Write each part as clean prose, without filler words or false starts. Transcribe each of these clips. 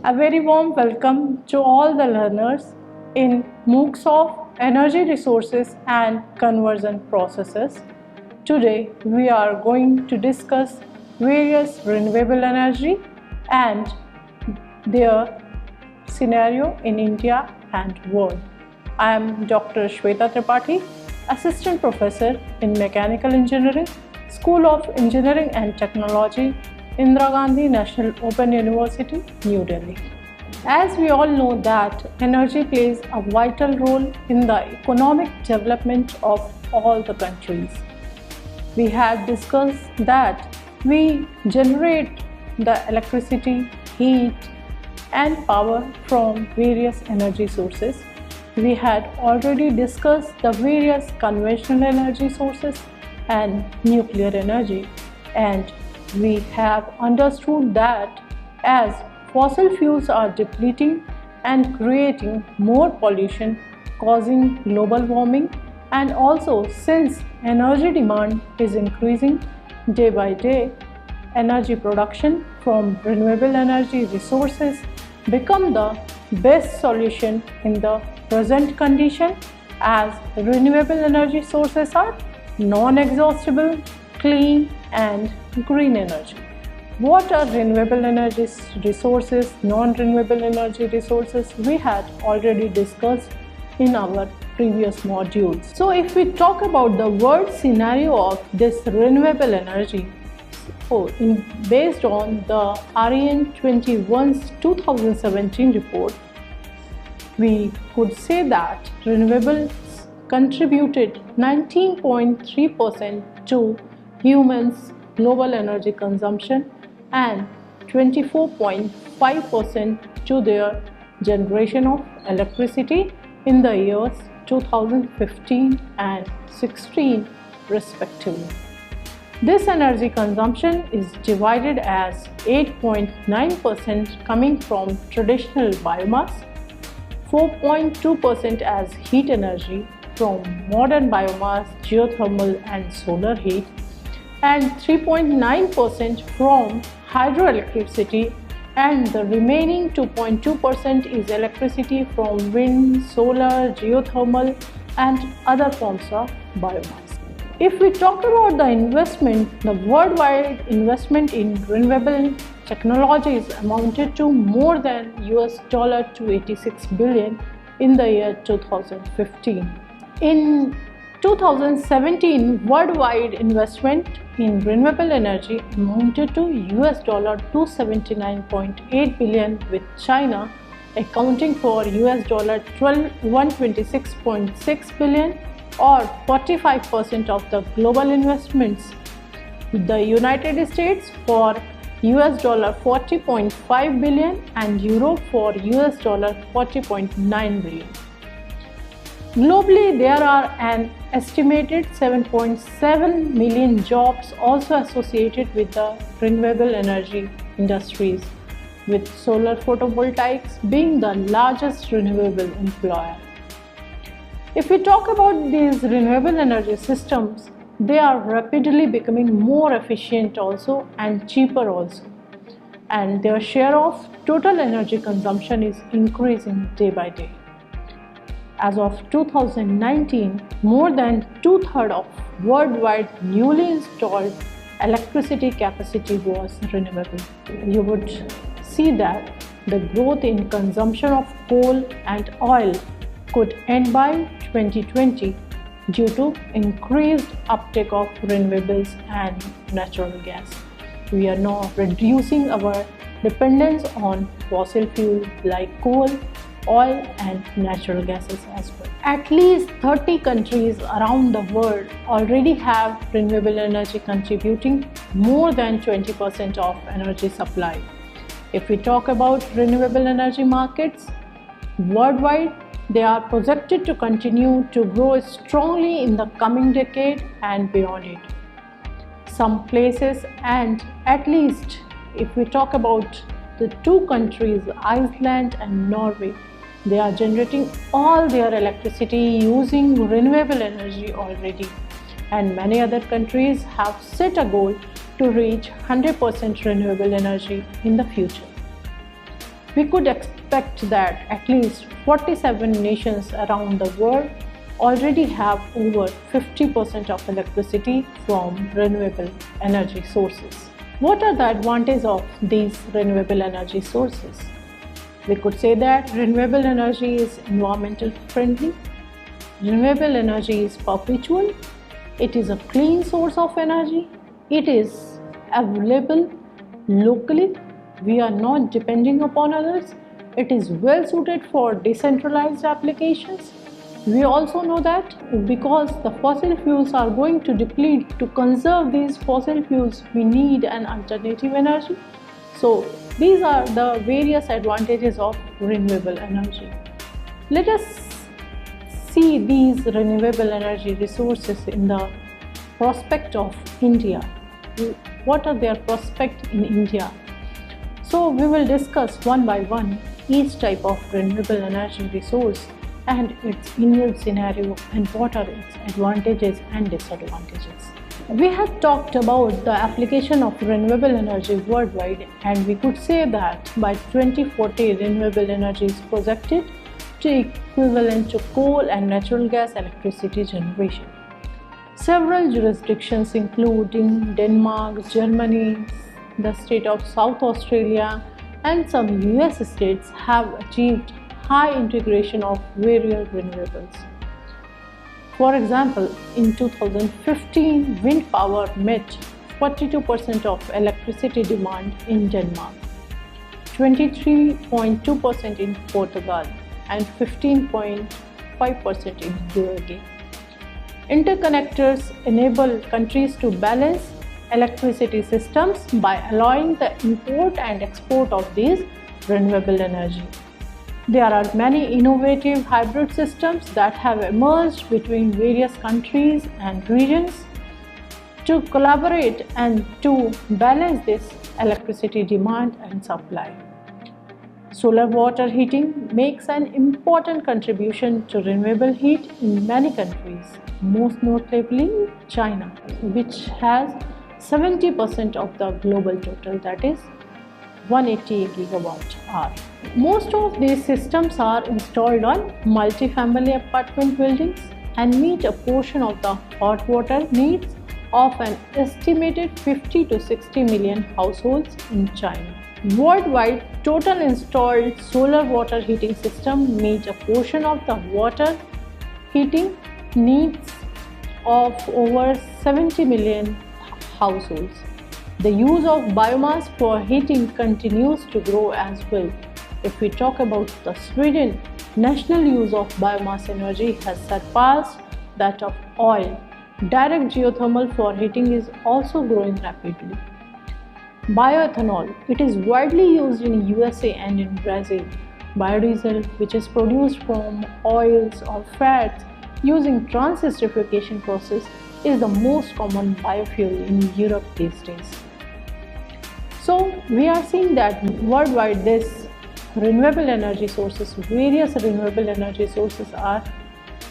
A very warm welcome to all the learners in MOOCs of Energy Resources and Conversion Processes. Today we are going to discuss various renewable energy and their scenario in India and world. I am Dr. Shweta Tripathi, Assistant Professor in Mechanical Engineering, School of Engineering and Technology, Indira Gandhi National Open University, New Delhi. As we all know that energy plays a vital role in the economic development of all the countries. We had discussed that we generate the electricity, heat and power from various energy sources. We had already discussed the various conventional energy sources and nuclear energy, and we have understood that as fossil fuels are depleting and creating more pollution, causing global warming, and also since energy demand is increasing day by day, energy production from renewable energy resources become the best solution in the present condition, as renewable energy sources are non-exhaustible, clean and green energy. What are renewable energy resources, non-renewable energy resources? We had already discussed in our previous modules. So if we talk about the world scenario of this renewable energy, based on the REN21's 2017 report, we could say that renewables contributed 19.3% to humans' global energy consumption and 24.5% to their generation of electricity in the years 2015 and 16 respectively. This energy consumption is divided as 8.9% coming from traditional biomass, 4.2% as heat energy from modern biomass, geothermal and solar heat, and 3.9% from hydroelectricity, and the remaining 2.2% is electricity from wind, solar, geothermal and other forms of biomass. If we talk about the investment, the worldwide investment in renewable technologies amounted to more than $286 billion in the year 2015. In 2017, worldwide investment in renewable energy amounted to $279.8 billion, with China accounting for $126.6 billion or 45% of the global investments, the United States for $40.5 billion and Europe for $40.9 billion. Globally, there are an estimated 7.7 million jobs also associated with the renewable energy industries, with solar photovoltaics being the largest renewable employer. If we talk about these renewable energy systems, they are rapidly becoming more efficient also and cheaper also, and their share of total energy consumption is increasing day by day. As of 2019, more than two-thirds of worldwide newly installed electricity capacity was renewable. You would see that the growth in consumption of coal and oil could end by 2020 due to increased uptake of renewables and natural gas. We are now reducing our dependence on fossil fuel like coal, oil and natural gases as well. At least 30 countries around the world already have renewable energy contributing more than 20% of energy supply. If we talk about renewable energy markets worldwide, they are projected to continue to grow strongly in the coming decade and beyond it. Some places, and at least if we talk about the two countries, Iceland and Norway, they are generating all their electricity using renewable energy already, and many other countries have set a goal to reach 100% renewable energy in the future. we could expect that at least 47 nations around the world already have over 50% of electricity from renewable energy sources. What are the advantages of these renewable energy sources? We could say that renewable energy is environmental friendly, renewable energy is perpetual, it is a clean source of energy, it is available locally, we are not depending upon others, it is well suited for decentralized applications. We also know that because the fossil fuels are going to deplete, to conserve these fossil fuels, we need an alternative energy. So these are the various advantages of renewable energy. Let us see these renewable energy resources in the prospect of India. What are their prospects in India? So we will discuss one by one each type of renewable energy resource and its Indian scenario and what are its advantages and disadvantages. We have talked about the application of renewable energy worldwide, and we could say that by 2040 renewable energy is projected to equivalent to coal and natural gas electricity generation. Several jurisdictions including Denmark, Germany, the state of South Australia and some US states have achieved high integration of various renewables. For example, in 2015, wind power met 42% of electricity demand in Denmark, 23.2% in Portugal, and 15.5% in UAE. Interconnectors enable countries to balance electricity systems by allowing the import and export of these renewable energy. There are many innovative hybrid systems that have emerged between various countries and regions to collaborate and to balance this electricity demand and supply. Solar water heating makes an important contribution to renewable heat in many countries, most notably China, which has 70% of the global total, that is 180 gigawatt-hour. Most of these systems are installed on multi-family apartment buildings and meet a portion of the hot water needs of an estimated 50 to 60 million households in China. Worldwide, total installed solar water heating system meet a portion of the water heating needs of over 70 million households. The use of biomass for heating continues to grow as well. If we talk about the Sweden, national use of biomass energy has surpassed that of oil. Direct geothermal for heating is also growing rapidly. Bioethanol, it is widely used in USA and in Brazil. Biodiesel, which is produced from oils or fats using trans-esterification process, is the most common biofuel in Europe these days. So we are seeing that worldwide this renewable energy sources, various renewable energy sources are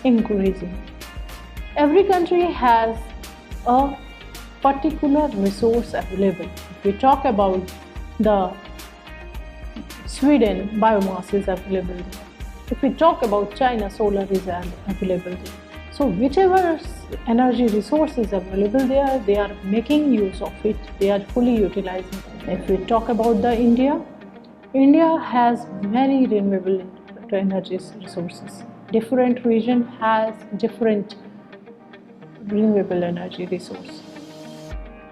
increasing. Every country has a particular resource available. If we talk about the Sweden, biomass is available there. If we talk about China, solar is available there. So whichever energy resource is available there, they are making use of it, they are fully utilizing it. If we talk about the India has many renewable energy resources. Different region has different renewable energy resource.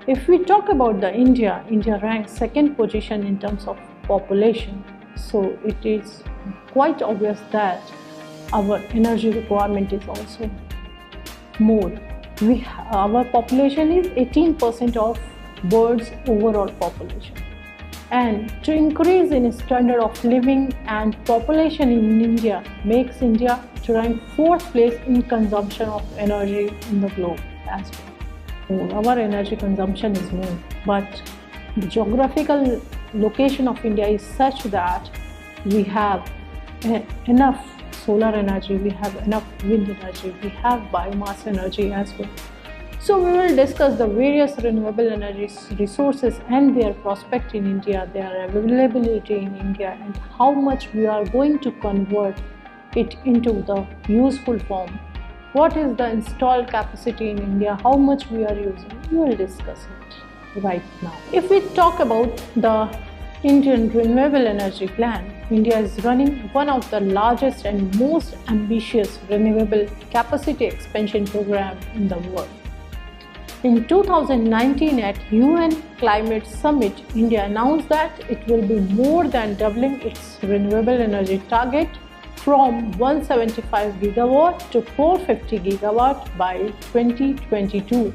If we talk about the India ranks second position in terms of population. So it is quite obvious that our energy requirement is also more. Our population is 18% of world's overall population. And to increase in standard of living and population in India makes India to rank 4th place in consumption of energy in the globe as well. Our energy consumption is more, but the geographical location of India is such that we have enough solar energy, we have enough wind energy, we have biomass energy as well. So we will discuss the various renewable energy resources and their prospect in India, their availability in India, and how much we are going to convert it into the useful form. What is the installed capacity in India, how much we are using, we will discuss it right now. If we talk about the Indian Renewable Energy Plan, India is running one of the largest and most ambitious renewable capacity expansion program in the world. In 2019 at UN Climate Summit, India announced that it will be more than doubling its renewable energy target from 175 gigawatt to 450 gigawatt by 2022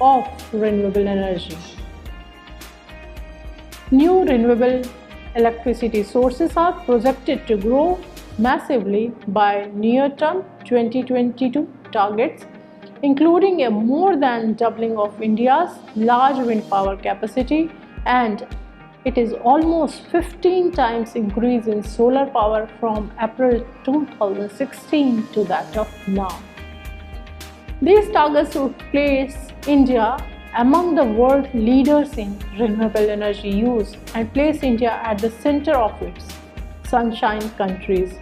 of renewable energy. New renewable electricity sources are projected to grow massively by near-term 2022 targets, including a more than doubling of India's large wind power capacity, and it is almost 15 times increase in solar power from April 2016 to that of now. These targets would place India among the world leaders in renewable energy use and place India at the center of its Sunshine Countries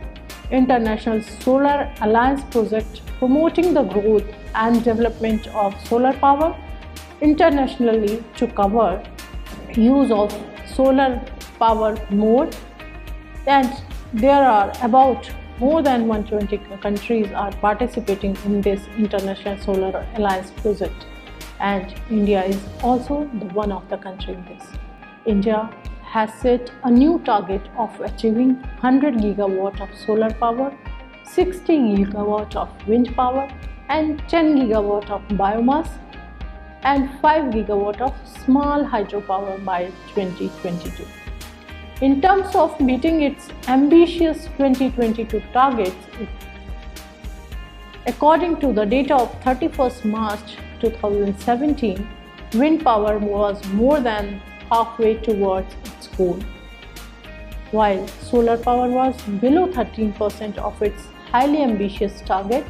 International Solar Alliance project, promoting the growth and development of solar power internationally to cover use of solar power more. And there are about more than 120 countries are participating in this International Solar Alliance project, and India is also the one of the country in this. India has set a new target of achieving 100 gigawatt of solar power, 60 gigawatt of wind power, and 10 gigawatt of biomass, and 5 gigawatt of small hydropower by 2022. In terms of meeting its ambitious 2022 targets, according to the data of 31st March 2017, wind power was more than halfway towards its goal, while solar power was below 13% of its highly ambitious target,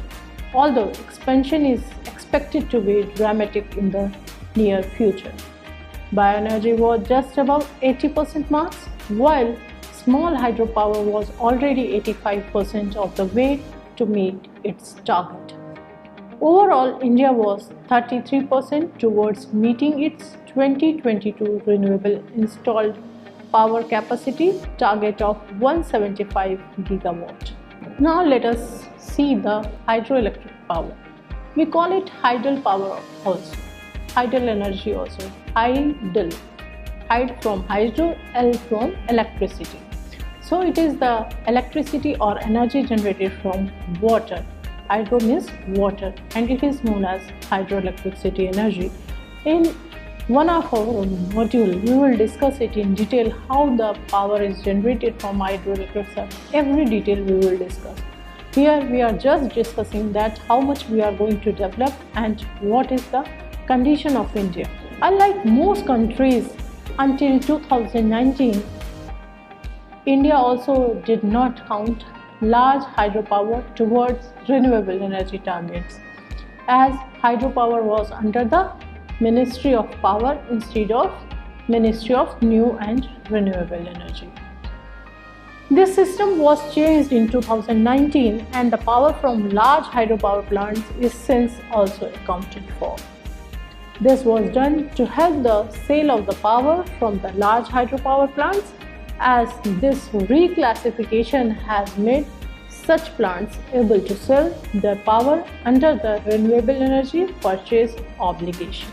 although expansion is expected to be dramatic in the near future. Bioenergy was just above 80% marks, while small hydropower was already 85% of the way to meet its target. Overall, India was 33% towards meeting its 2022 renewable installed power capacity target of 175 gigawatt. Now let us see the hydroelectric power. We call it hydel power also, hydel energy also, hydel, hyd from hydro, L from electricity. So it is the electricity or energy generated from water. Hydro means water, and it is known as hydroelectricity energy. In one of our module, we will discuss it in detail how the power is generated from hydroelectricity. Every detail we will discuss. Here we are just discussing that how much we are going to develop and what is the condition of India. Unlike most countries, until 2019, India also did not count large hydropower towards renewable energy targets, as hydropower was under the Ministry of Power instead of Ministry of New and Renewable Energy. This system was changed in 2019, and the power from large hydropower plants is since also accounted for. This was done to help the sale of the power from the large hydropower plants, as this reclassification has made such plants able to sell their power under the Renewable Energy Purchase Obligation.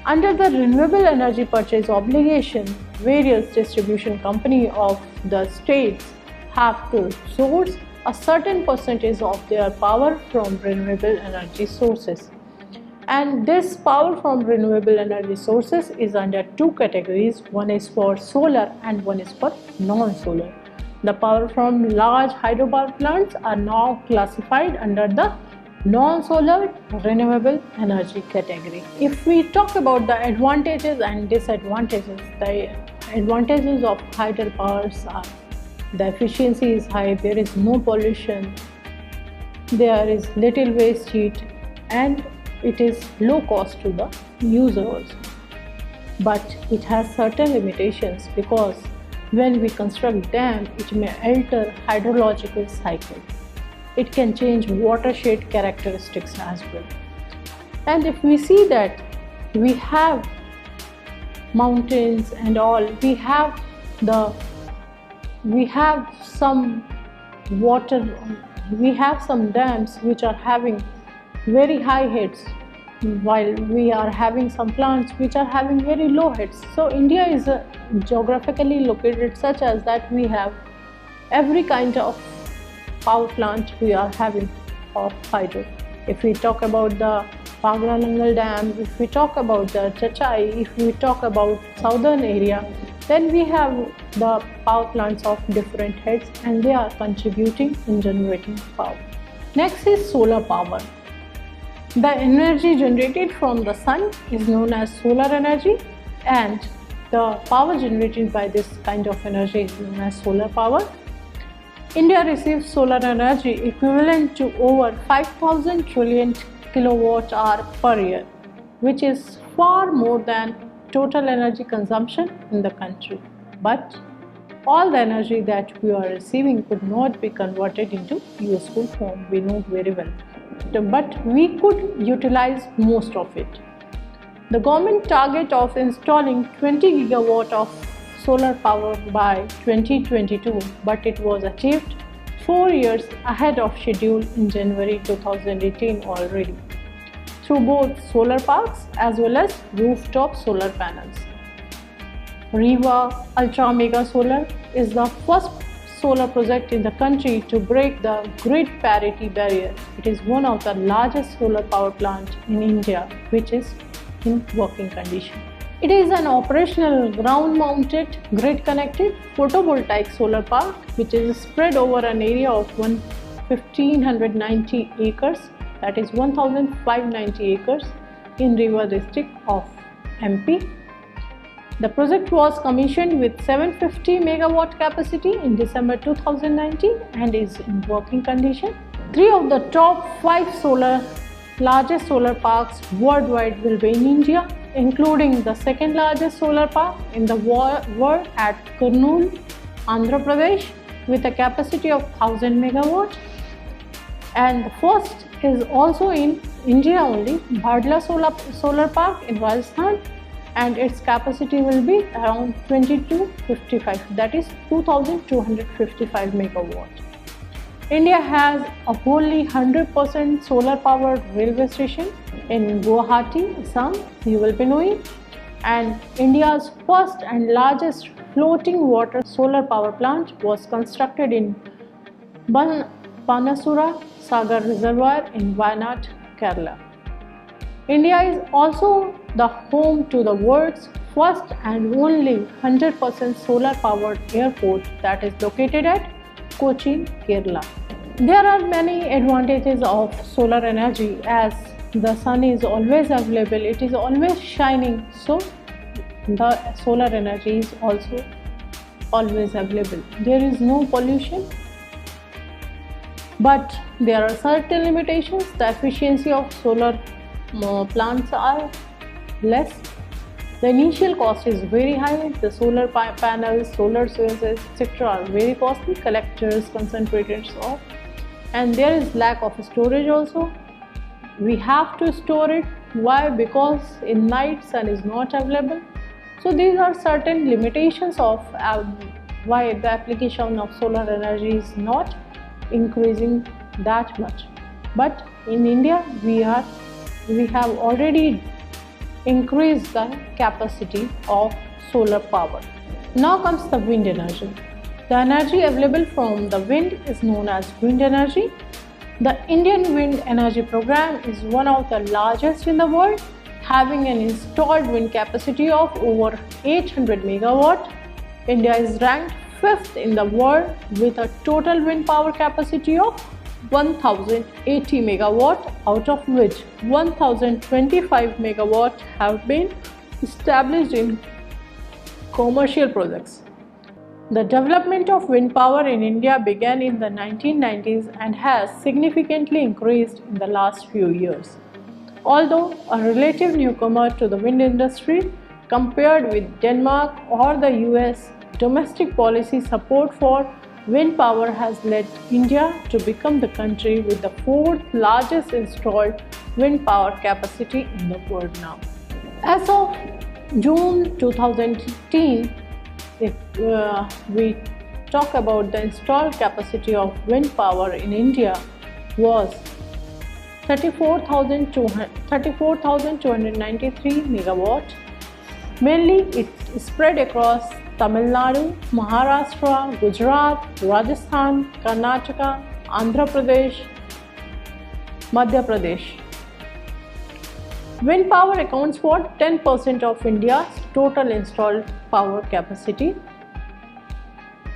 Under the Renewable Energy Purchase Obligation, various distribution companies of the states have to source a certain percentage of their power from renewable energy sources. And this power from renewable energy sources is under two categories. One is for solar and one is for non-solar. The power from large hydropower plants are now classified under the non-solar renewable energy category. If we talk about the advantages and disadvantages, the advantages of hydropowers are the efficiency is high, there is no pollution, there is little waste heat, and it is low cost to the user also. But it has certain limitations because when we construct dam, it may alter hydrological cycle. It can change watershed characteristics as well. And if we see that we have mountains and all, we have some water, we have some dams which are having very high heads, while we are having some plants which are having very low heads. So India is geographically located such as that we have every kind of power plant we are having of hydro. If we talk about the Pagra Nangal Dam, if we talk about the Chachai, if we talk about southern area, then we have the power plants of different heads and they are contributing in generating power. Next is solar power. The energy generated from the sun is known as solar energy, and the power generated by this kind of energy is known as solar power. India receives solar energy equivalent to over 5,000 trillion kilowatt hour per year, which is far more than total energy consumption in the country. But all the energy that we are receiving could not be converted into useful form, we know very well. But we could utilize most of it. The government target of installing 20 gigawatt of solar power by 2022, but it was achieved 4 years ahead of schedule in January 2018 already, through both solar parks as well as rooftop solar panels. Rewa Ultra Mega Solar is the first solar project in the country to break the grid parity barrier. It is one of the largest solar power plants in India which is in working condition. It is an operational ground-mounted, grid-connected photovoltaic solar park which is spread over an area of 1,590 acres, that is 1,590 acres in Rewa district of MP. The project was commissioned with 750 megawatt capacity in December 2019 and is in working condition. 3 of the top 5 largest solar parks worldwide will be in India, including the second largest solar park in the world at Kurnool, Andhra Pradesh, with a capacity of 1000 megawatt. And the first is also in India only, Bhadla Solar Park in Rajasthan, and its capacity will be around 2255, that is 2255 megawatt. India has a wholly 100% solar powered railway station in Guwahati, Assam, you will be knowing, and India's first and largest floating water solar power plant was constructed in Banasura Sagar Reservoir in Wayanad, Kerala. India is also the home to the world's first and only 100% solar powered airport that is located at Cochin, Kerala. There are many advantages of solar energy as the sun is always available, it is always shining, so the solar energy is also always available. There is no pollution, but there are certain limitations. The efficiency of solar plants are less. The initial cost is very high. The solar panels, solar cells, etc. are very costly. Collectors, concentrators, all. And there is lack of storage also. We have to store it. Why? Because in night sun is not available. So these are certain limitations of why the application of solar energy is not increasing that much. But in India, we have already increased the capacity of solar power. Now comes the wind energy. The energy available from the wind is known as wind energy. The Indian Wind Energy Program is one of the largest in the world, having an installed wind capacity of over 800 megawatt. India is ranked 5th in the world with a total wind power capacity of 1080 megawatt, out of which 1025 megawatt have been established in commercial projects. The development of wind power in India began in the 1990s and has significantly increased in the last few years. Although a relative newcomer to the wind industry, compared with Denmark or the US, domestic policy support for wind power has led India to become the country with the fourth largest installed wind power capacity in the world now. As of June 2018, if we talk about the installed capacity of wind power in India was 34,293 megawatt. Mainly it's spread across Tamil Nadu, Maharashtra, Gujarat, Rajasthan, Karnataka, Andhra Pradesh, Madhya Pradesh. Wind power accounts for 10% of India's total installed power capacity.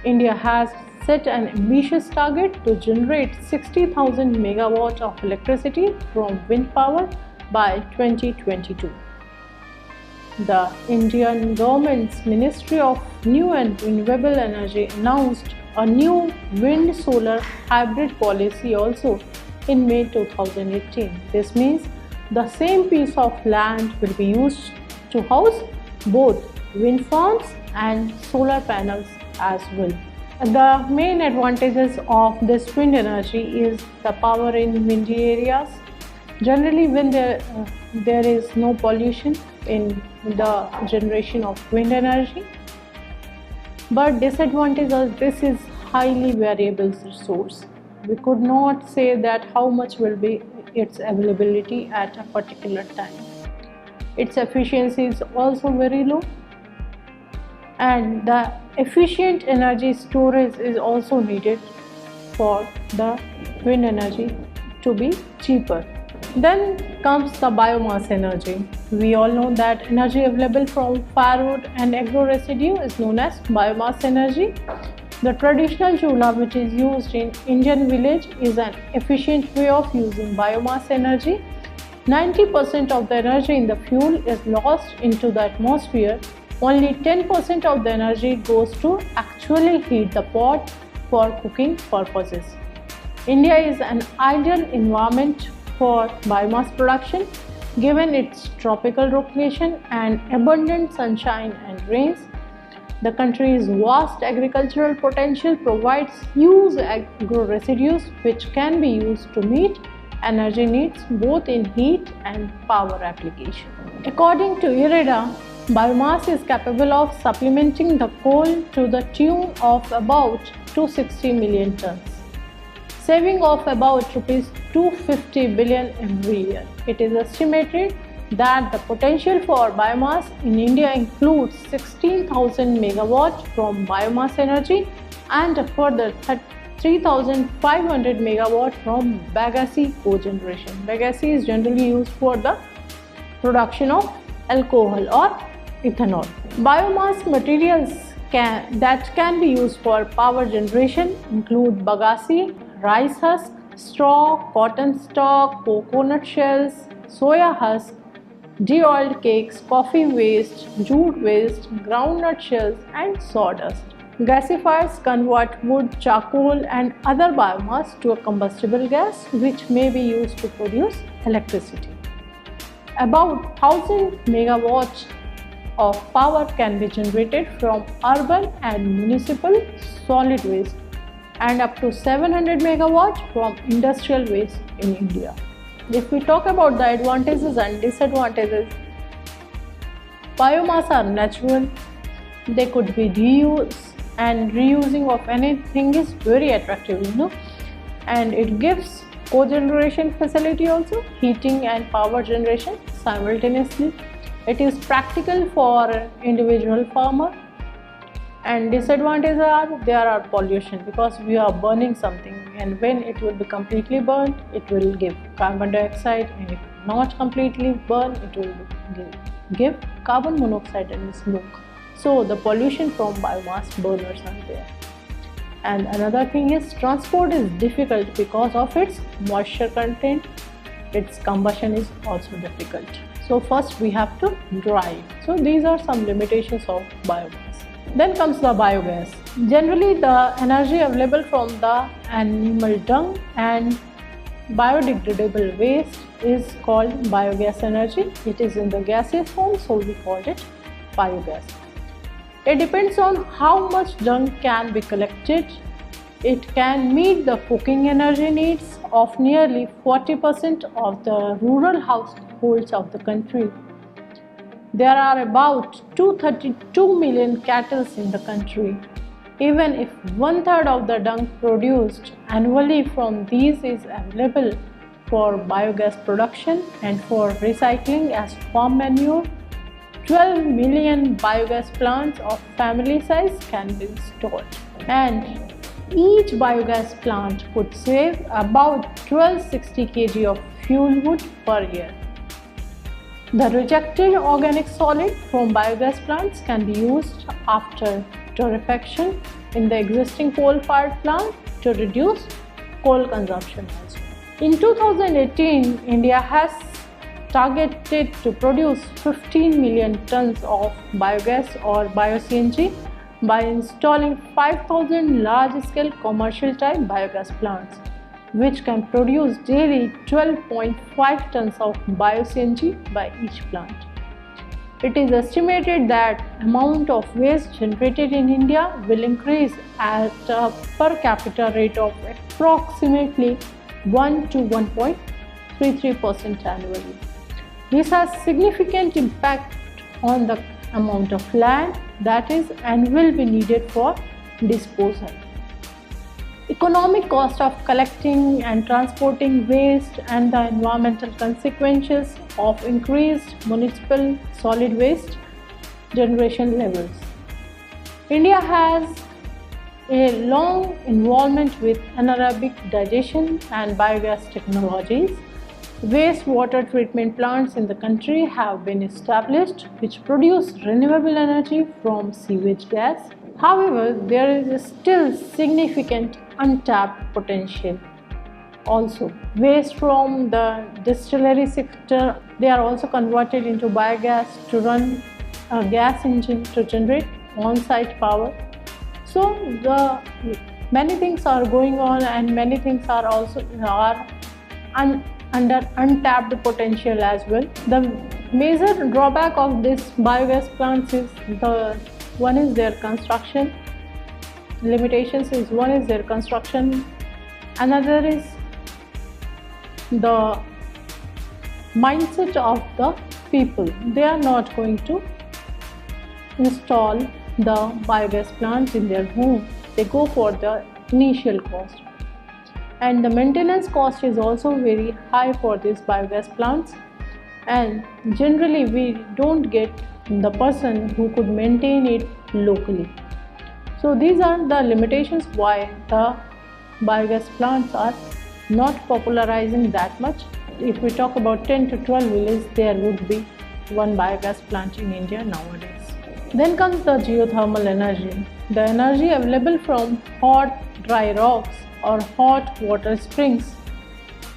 India has set an ambitious target to generate 60,000 megawatts of electricity from wind power by 2022. The Indian government's Ministry of New and Renewable Energy announced a new wind-solar hybrid policy also in May 2018. This means the same piece of land will be used to house both wind farms and solar panels as well. The main advantages of this wind energy is the power in windy areas. Generally, when there is no pollution in the generation of wind energy. But disadvantage is this is highly variable resource. We could not say that how much will be its availability at a particular time. Its efficiency is also very low, and the efficient energy storage is also needed for the wind energy to be cheaper. Then comes the biomass energy. We all know that energy available from firewood and agro residue is known as biomass energy. The traditional chula, which is used in Indian village, is an efficient way of using biomass energy. 90% of the energy in the fuel is lost into the atmosphere. Only 10% of the energy goes to actually heat the pot for cooking purposes. India is an ideal environment for biomass production given its tropical location and abundant sunshine and rains. The country's vast agricultural potential provides huge agro residues which can be used to meet energy needs both in heat and power application. According to IREDA, biomass is capable of supplementing the coal to the tune of about 260 million tons, saving of about Rs 250 billion every year. It is estimated that the potential for biomass in India includes 16,000 megawatts from biomass energy and a further 3,500 megawatts from bagasse cogeneration. Bagasse is generally used for the production of alcohol or ethanol. Biomass materials that can be used for power generation include bagasse, rice husk, straw, cotton stalk, coconut shells, soya husk, de-oiled cakes, coffee waste, jute waste, groundnut shells and sawdust. Gasifiers convert wood, charcoal and other biomass to a combustible gas which may be used to produce electricity. About 1000 megawatts of power can be generated from urban and municipal solid waste and up to 700 megawatts from industrial waste in India. If we talk about the advantages and disadvantages, biomass are natural, they could be reused, and reusing of anything is very attractive, and it gives cogeneration facility also, heating and power generation simultaneously. It is practical for individual farmer. And disadvantages are there are pollution because we are burning something, and when it will be completely burned it will give carbon dioxide, and if not completely burned it will give carbon monoxide and smoke. So the pollution from biomass burners are there. And another thing is transport is difficult because of its moisture content. Its combustion is also difficult. So first we have to dry it. So these are some limitations of biomass. Then comes the biogas. Generally, the energy available from the animal dung and biodegradable waste is called biogas energy. It is in the gaseous form, so we called it biogas. It depends on how much dung can be collected. It can meet the cooking energy needs of nearly 40% of the rural households of the country. There are about 232 million cattle in the country. Even if 1/3 of the dung produced annually from these is available for biogas production and for recycling as farm manure, 12 million biogas plants of family size can be installed. And each biogas plant could save about 1260 kg of fuel wood per year. The rejected organic solid from biogas plants can be used after torrefaction in the existing coal-fired plant to reduce coal consumption as well. In 2018, India has targeted to produce 15 million tons of biogas or bio-CNG by installing 5,000 large-scale commercial-type biogas plants, which can produce daily 12.5 tons of bio-CNG by each plant. It is estimated that amount of waste generated in India will increase at a per capita rate of approximately 1 to 1.33% annually. This has significant impact on the amount of land that is and will be needed for disposal. Economic cost of collecting and transporting waste and the environmental consequences of increased municipal solid waste generation levels. India has a long involvement with anaerobic digestion and biogas technologies. Wastewater treatment plants in the country have been established which produce renewable energy from sewage gas. However, there is still significant untapped potential. Also, waste from the distillery sector, they are also converted into biogas to run a gas engine to generate on-site power. So, many things are going on and many things are also under untapped potential as well. The major drawback of this biogas plants is one is their construction. Limitations is one is their construction, another is the mindset of the people. They are not going to install the biogas plants in their home. They go for the initial cost, and the maintenance cost is also very high for these biogas plants, and generally we don't get the person who could maintain it locally. So these are the limitations why the biogas plants are not popularizing that much. If we talk about 10 to 12 villages, there would be one biogas plant in India nowadays. Then comes the geothermal energy. The energy available from hot dry rocks or hot water springs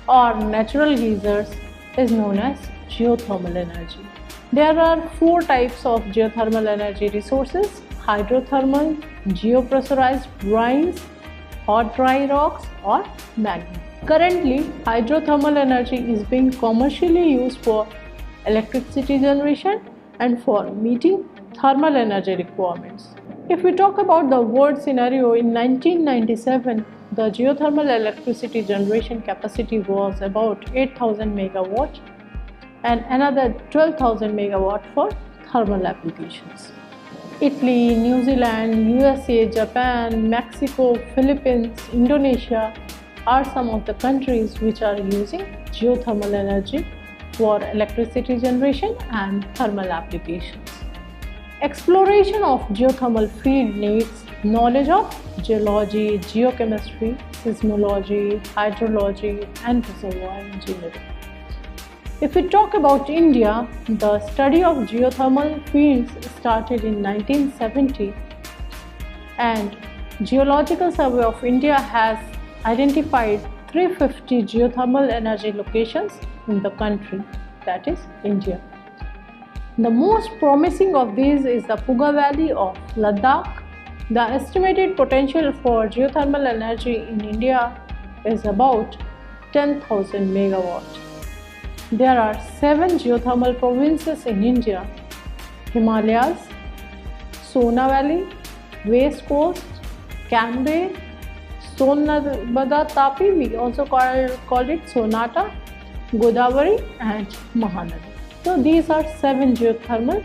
or natural geysers is known as geothermal energy. There are 4 types of geothermal energy resources: hydrothermal, geopressurized brines, hot dry rocks or magma. Currently, hydrothermal energy is being commercially used for electricity generation and for meeting thermal energy requirements. If we talk about the world scenario, in 1997, the geothermal electricity generation capacity was about 8,000 megawatt and another 12,000 megawatt for thermal applications. Italy, New Zealand, USA, Japan, Mexico, Philippines, Indonesia are some of the countries which are using geothermal energy for electricity generation and thermal applications. Exploration of geothermal field needs knowledge of geology, geochemistry, seismology, hydrology, and reservoir engineering. If we talk about India, the study of geothermal fields started in 1970, and Geological Survey of India has identified 350 geothermal energy locations in the country, that is India. The most promising of these is the Puga Valley of Ladakh. The estimated potential for geothermal energy in India is about 10,000 megawatt. There are 7 geothermal provinces in India: Himalayas, Sona Valley, West Coast, Cambay, Sonabada Tapi, we also call it Sonata, Godavari and Mahanadi. So these are 7 geothermal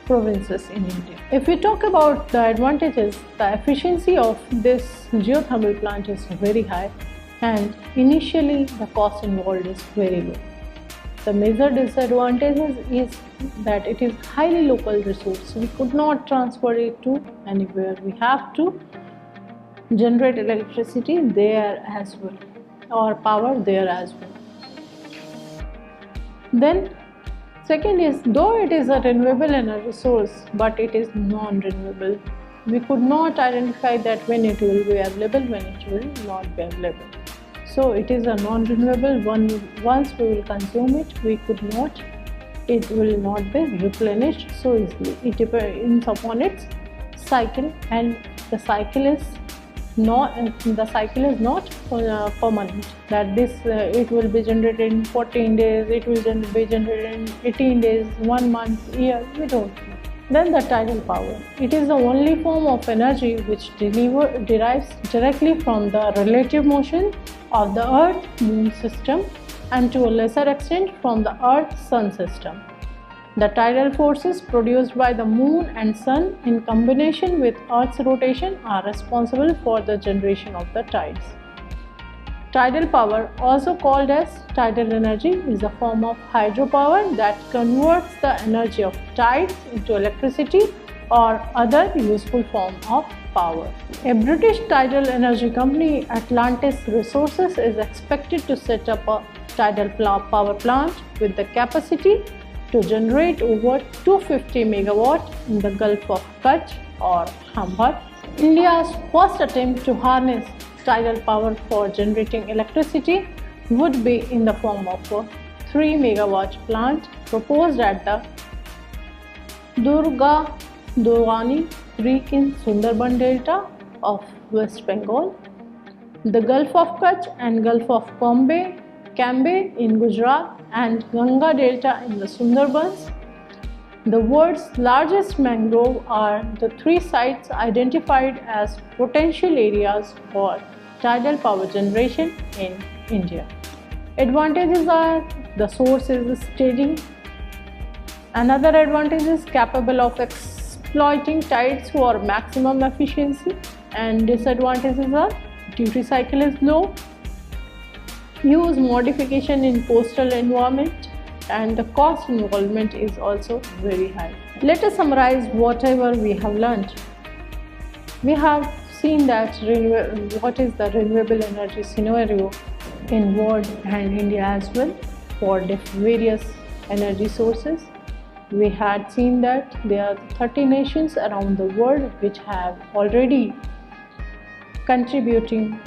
provinces in India. If we talk about the advantages, the efficiency of this geothermal plant is very high, and initially the cost involved is very low. The major disadvantages is that it is highly local resource. We could not transfer it to anywhere. We have to generate electricity there as well, or power there as well. Then second is, though it is a renewable energy source, but it is non-renewable. We could not identify that when it will be available, when it will not be available. So it is a non-renewable. Once we will consume it, it will not be replenished so easily. It depends upon its cycle, and the cycle is not permanent. That it will be generated in 14 days, it will be generated in 18 days, 1 month, year, we don't know. Then the tidal power. It is the only form of energy which derives directly from the relative motion of the Earth-Moon system, and to a lesser extent from the Earth-Sun system. The tidal forces produced by the Moon and Sun in combination with Earth's rotation are responsible for the generation of the tides. Tidal power, also called as tidal energy, is a form of hydropower that converts the energy of tides into electricity or other useful form of power. A British tidal energy company, Atlantis Resources, is expected to set up a tidal power plant with the capacity to generate over 250 megawatt in the Gulf of Kutch or Khambhat. India's first attempt to harness tidal power for generating electricity would be in the form of a 3 megawatt plant proposed at the Durga Dovani Creek in Sundarban Delta of West Bengal, the Gulf of Kutch and Gulf of Cambay in Gujarat, and Ganga Delta in the Sundarbans. The world's largest mangrove are the 3 sites identified as potential areas for tidal power generation in India. Advantages are the source is steady. Another advantage is capable of exploiting tides for maximum efficiency, and disadvantages are duty cycle is low, use modification in coastal environment, and the cost involvement is also very high. Let us summarize whatever we have learned. We have seen that what is the renewable energy scenario in world and India as well for various energy sources. We had seen that there are 30 nations around the world which have already contributing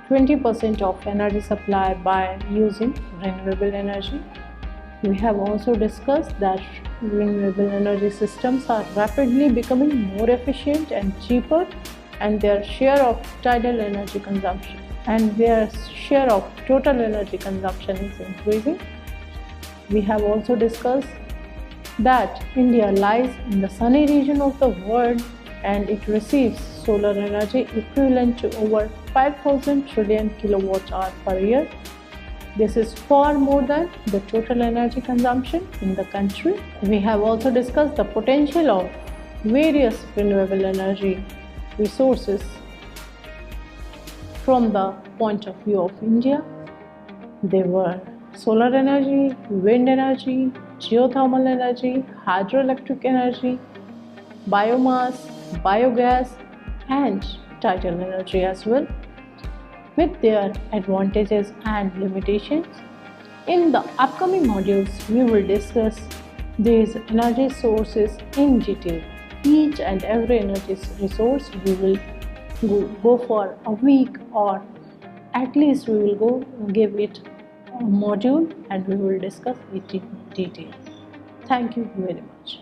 20% of energy supply by using renewable energy. We have also discussed that renewable energy systems are rapidly becoming more efficient and cheaper, and their share of tidal energy consumption and their share of total energy consumption is increasing. We have also discussed that India lies in the sunny region of the world, and it receives solar energy equivalent to over 5,000 trillion kilowatt hour per year. This is far more than the total energy consumption in the country. We have also discussed the potential of various renewable energy resources from the point of view of India. They were solar energy, wind energy, geothermal energy, hydroelectric energy, biomass, biogas, and tidal energy as well, with their advantages and limitations. In the upcoming modules, we will discuss these energy sources in detail. Each and every energy resource we will go for a week, or at least we will give it a module, and we will discuss it in detail. Thank you very much.